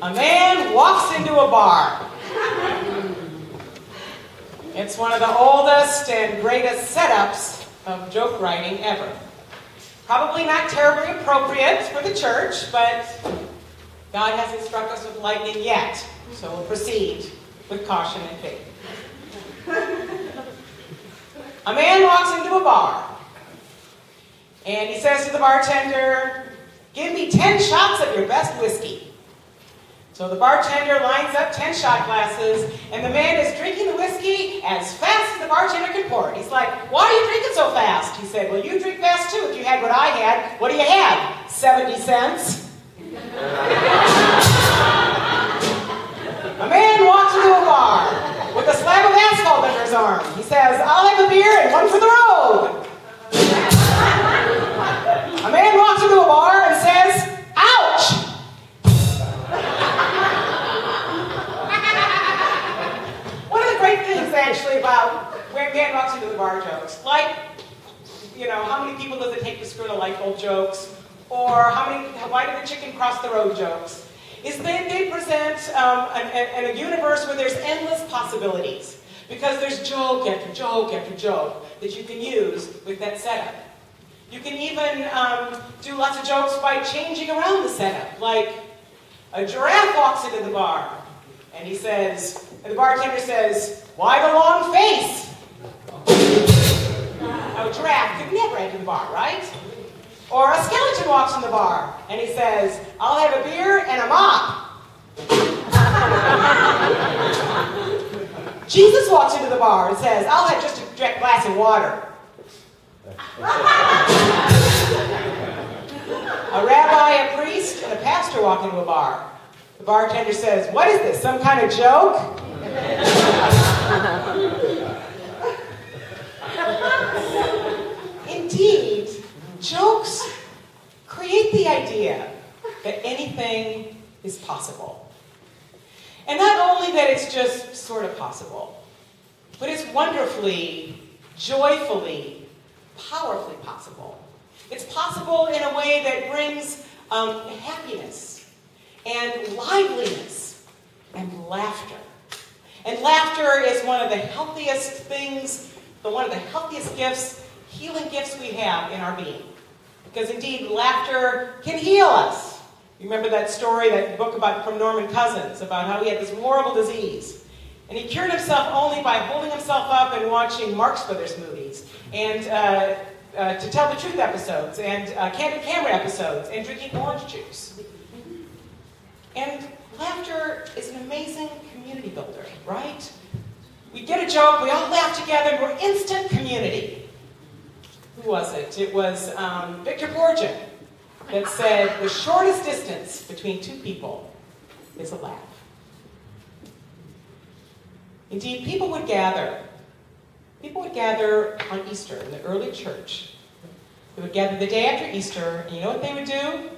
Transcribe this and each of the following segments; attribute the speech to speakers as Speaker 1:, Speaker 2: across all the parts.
Speaker 1: A man walks into a bar. It's one of the oldest and greatest setups of joke writing ever. Probably not terribly appropriate for the church, but God hasn't struck us with lightning yet, so we'll proceed with caution and faith. A man walks into a bar, and he says to the bartender, "Give me 10 shots of your best whiskey." So the bartender lines up 10 shot glasses, and the man is drinking the whiskey as fast as the bartender can pour it. He's like, "Why are you drinking so fast?" He said, "Well, you drink fast too. If you had what I had, what do you have? 70 cents? A man walks into a bar with a slab of asphalt under his arm. He says, "I'll have a beer and one for the road." A man walks into a bar and says, "Ouch!" One of the great things actually about when a man walks into the bar jokes, like, how many people does it take to screw the light bulb jokes, or why did the chicken cross the road jokes, is they present a universe where there's endless possibilities. Because there's joke after joke after joke that you can use with that setup. You can even do lots of jokes by changing around the setup. Like, a giraffe walks into the bar, and the bartender says, "Why the long face?" Now, a giraffe could never enter the bar, right? Or a skeleton walks in the bar, and he says, "I'll have a beer and a mop." Jesus walks into the bar and says, "I'll have just a glass of water." A rabbi, a priest, and a pastor walk into a bar. The bartender says, "What is this, some kind of joke?" Indeed, jokes create the idea that anything is possible. And not only that it's just sort of possible, but it's wonderfully, joyfully, powerfully possible. It's possible in a way that brings happiness and liveliness and laughter. And laughter is one of the healthiest things, one of the healthiest gifts, healing gifts we have in our being. Because indeed, laughter can heal us. You remember that story, that book from Norman Cousins, about how he had this horrible disease. And he cured himself only by holding himself up and watching Marx Brothers movies, and To Tell the Truth episodes, and Candid Camera episodes, and drinking orange juice. And laughter is an amazing community builder, right? We get a joke, we all laugh together, and we're instant community. Who was it? It was Victor Borgia that said, "The shortest distance between two people is a laugh." Indeed, people would gather. People would gather on Easter in the early church. They would gather the day after Easter, and you know what they would do?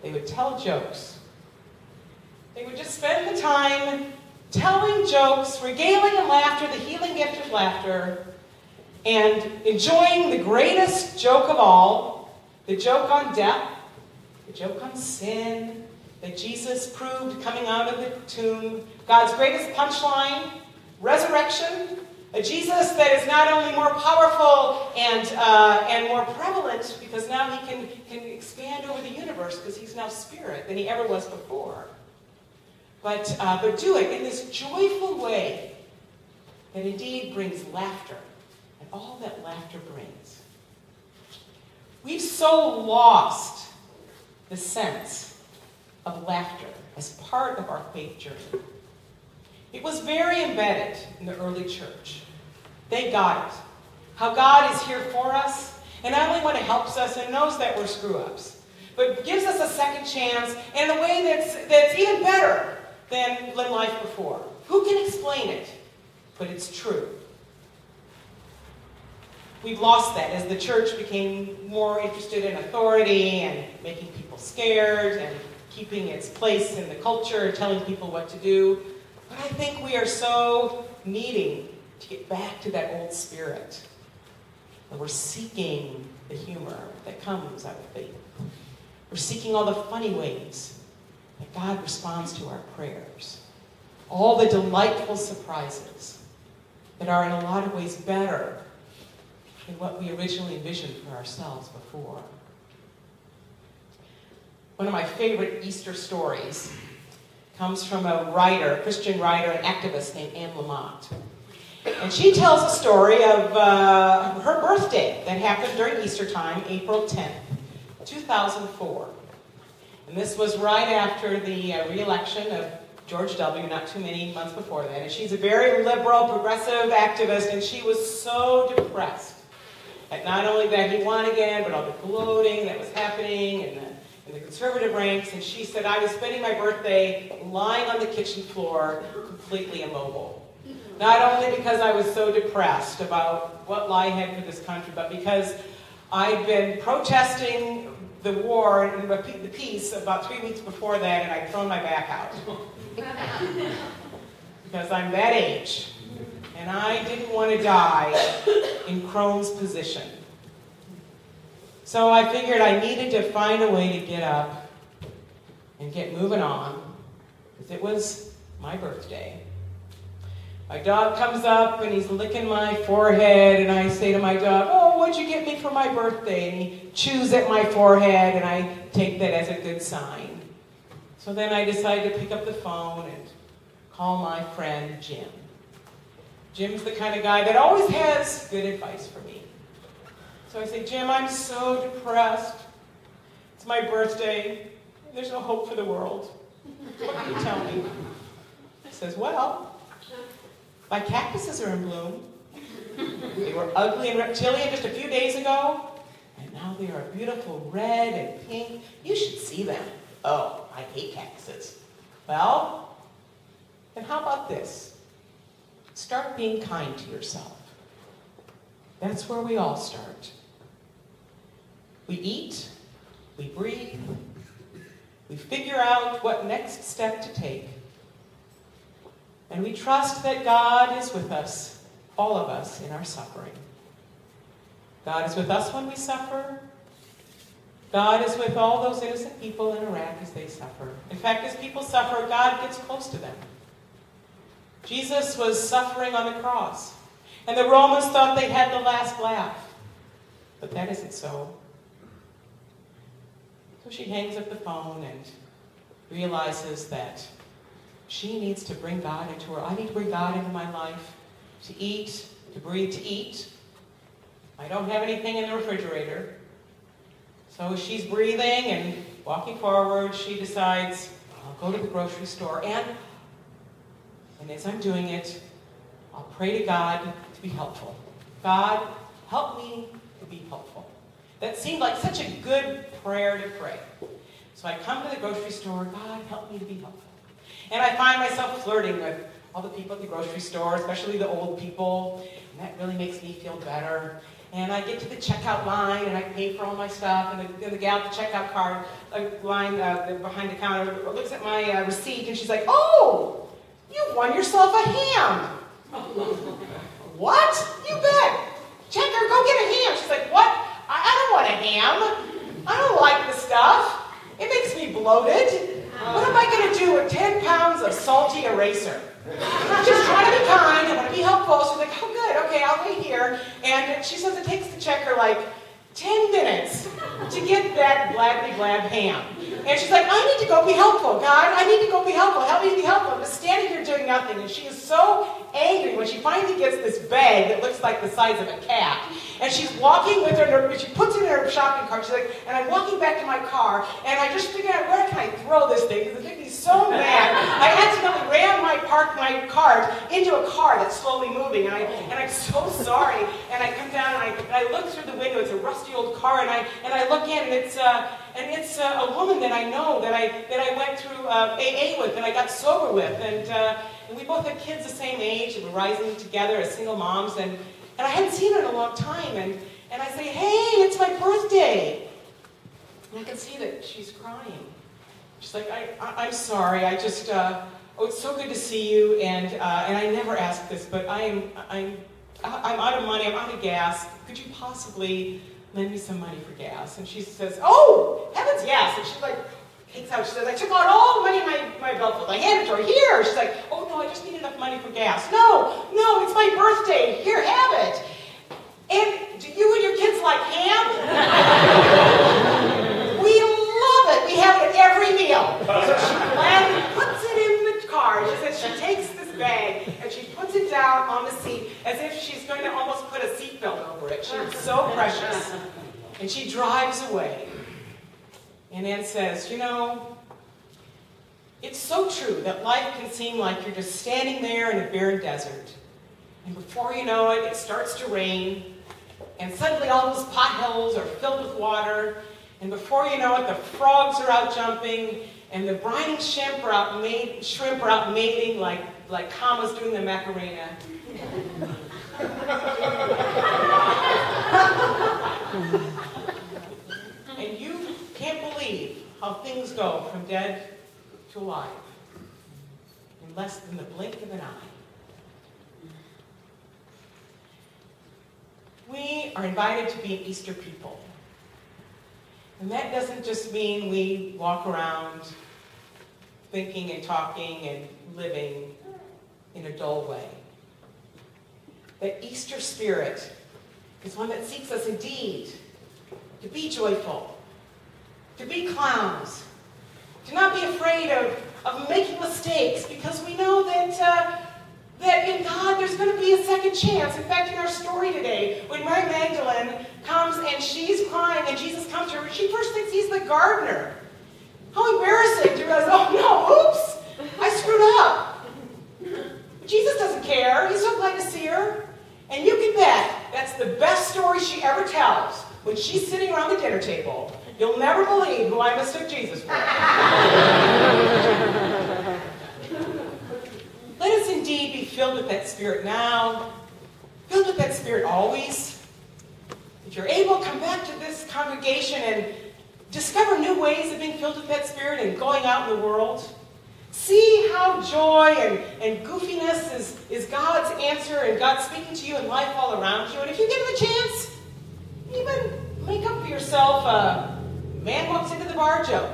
Speaker 1: They would tell jokes. They would just spend the time telling jokes, regaling in laughter, the healing gift of laughter, and enjoying the greatest joke of all, the joke on death, the joke on sin, that Jesus proved coming out of the tomb, God's greatest punchline, resurrection, a Jesus that is not only more powerful and more prevalent, because now he can expand over the universe because he's now spirit than he ever was before. But do it in this joyful way that indeed brings laughter, and all that laughter brings. We've so lost the sense of laughter as part of our faith journey. It was very embedded in the early church. They got it. How God is here for us, and not only when it helps us and knows that we're screw-ups, but gives us a second chance in a way that's even better than life before. Who can explain it? But it's true. We've lost that as the church became more interested in authority and making people scared and keeping its place in the culture and telling people what to do. But I think we are so needing to get back to that old spirit. And we're seeking the humor that comes out of faith. We're seeking all the funny ways that God responds to our prayers. All the delightful surprises that are in a lot of ways better than what we originally envisioned for ourselves before. One of my favorite Easter stories comes from a writer, Christian writer and activist named Anne Lamott. And she tells a story of her birthday that happened during Easter time, April 10th, 2004. And this was right after the re-election of George W., not too many months before that. And she's a very liberal, progressive activist, and she was so depressed at not only that he won again, but all the gloating that was happening in the conservative ranks. And she said, I was spending my birthday lying on the kitchen floor, completely immobile. Not only because I was so depressed about what lie ahead for this country, but because I'd been protesting the war and the peace about 3 weeks before that, and I'd thrown my back out. Because I'm that age, and I didn't want to die in Crohn's position. So I figured I needed to find a way to get up and get moving on, because it was my birthday. My dog comes up and he's licking my forehead, and I say to my dog, oh, what'd you get me for my birthday? And he chews at my forehead, and I take that as a good sign. So then I decide to pick up the phone and call my friend Jim. Jim's the kind of guy that always has good advice for me. So I say, Jim, I'm so depressed. It's my birthday. There's no hope for the world. What can you tell me? He says, well, my cactuses are in bloom. They were ugly and reptilian just a few days ago, and now they are beautiful red and pink. You should see them. Oh, I hate cactuses. Well, then how about this? Start being kind to yourself. That's where we all start. We eat, we breathe, we figure out what next step to take. And we trust that God is with us, all of us, in our suffering. God is with us when we suffer. God is with all those innocent people in Iraq as they suffer. In fact, as people suffer, God gets close to them. Jesus was suffering on the cross, and the Romans thought they had the last laugh. But that isn't so. So she hangs up the phone and realizes that she needs to bring God into her. I need to bring God into my life, to eat, to breathe, to eat. I don't have anything in the refrigerator. So she's breathing and walking forward. She decides, I'll go to the grocery store. And as I'm doing it, I'll pray to God to be helpful. God, help me to be helpful. That seemed like such a good prayer to pray. So I come to the grocery store. God, help me to be helpful. And I find myself flirting with all the people at the grocery store, especially the old people, and that really makes me feel better. And I get to the checkout line, and I pay for all my stuff, and the gal at the checkout card line behind the counter looks at my receipt, and she's like, oh, you've won yourself a ham. What? You bet. Checker, go get a ham. She's like, what? I don't want a ham. I don't like the stuff. It makes me bloated. What am I going to do with 10 pounds of salty eraser? I'm just trying to be kind. I want to be helpful. She's like, oh, good. Okay, I'll wait here. And she says it takes the checker like 10 minutes to get that blabby-blab ham. And she's like, I need to go be helpful, God. I need to go be helpful. Help me to be helpful. I'm just standing here doing nothing. And she is so angry when she finally gets this bag that looks like the size of a cat. And she's walking with her, she puts it in her shopping cart. She's like, and I'm walking back to my car, and I just figured out, where can I throw this thing? Because it makes me so mad. I accidentally ran my cart into a car that's slowly moving, and I'm so sorry. And I come down, and I look through the window. It's a rusty old car, and I look in, and it's a woman that I know, that I went through AA with, and I got sober with, and we both had kids the same age, and we're rising together as single moms, and I hadn't seen her in a long time, and I say, hey, it's my birthday. And I can see that she's crying. She's like, I'm sorry, I just, oh, it's so good to see you, and I never asked this, but I'm out of money, I'm out of gas. Could you possibly lend me some money for gas? And she says, oh, heavens, yes. And she like takes out, she says, I took out all money in my belt. I handed it to her. Here. She's like, oh, no, I just need enough money for gas. No, it's my birthday. Here, have it. And do you and your kids like ham? We love it. We have it at every meal. So she gladly puts it in the car. She says she takes this bag and she puts it down on the seat as if she's going to almost put a seatbelt over it. She's so precious. And she drives away. And Ann says, it's so true that life can seem like you're just standing there in a barren desert. And before you know it, it starts to rain. And suddenly all those potholes are filled with water. And before you know it, the frogs are out jumping. And the brining shrimp are out mating like Kama's doing the Macarena. And you can't believe how things go from dead to alive in less than the blink of an eye. We are invited to be an Easter people. And that doesn't just mean we walk around thinking and talking and living in a dull way. The Easter spirit is one that seeks us indeed to be joyful, to be clowns, to not be afraid of making mistakes, because we know that in God there's going to be a second chance. In fact, in our story today, when Mary Magdalene comes and she's crying and Jesus comes to her, she first thinks he's the gardener. How embarrassing to realize, oh no, oops, I screwed up. But Jesus doesn't care. He's so glad to see her. And you can bet that's the best story she ever tells when she's sitting around the dinner table. You'll never believe who I mistook Jesus for. Let us indeed be filled with that Spirit now, filled with that Spirit always. If you're able, come back to this congregation and discover new ways of being filled with that Spirit and going out in the world. See how joy and goofiness is God's answer and God speaking to you in life all around you. And if you give Him a chance, even make up for yourself a man walks into the bar joke,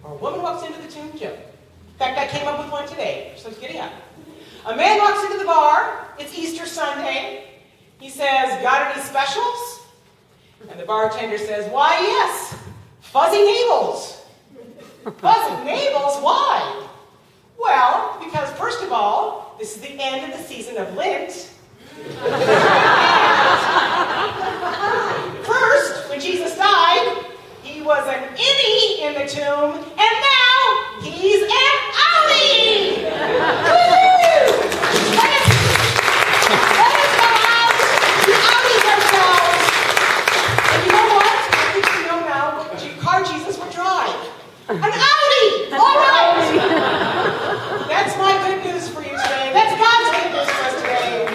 Speaker 1: or a woman walks into the tomb joke. In fact, I came up with one today, so giddy up. A man walks into the bar, it's Easter Sunday. He says, got any specials? And the bartender says, why, yes, fuzzy navels. Fuzzy navels, why? Well, because first of all, this is the end of the season of Lent. First, when Jesus died, he was an innie in the tomb, and now he's an outie! Woo! Let us go out, be outies ourselves. And you know what? I think you know now what car Jesus would drive. An outie! All right! That's my good news for you today. That's God's good news for us today.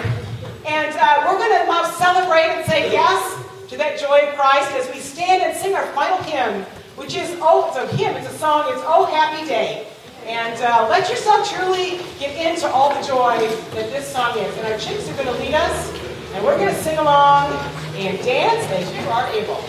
Speaker 1: And we're going to now celebrate and say yes to that joy of Christ as we stand and sing our final hymn, which is, it's a hymn, it's a song, it's Oh Happy Day. And let yourself truly get into all the joy that this song is. And our chicks are going to lead us, and we're going to sing along and dance as you are able.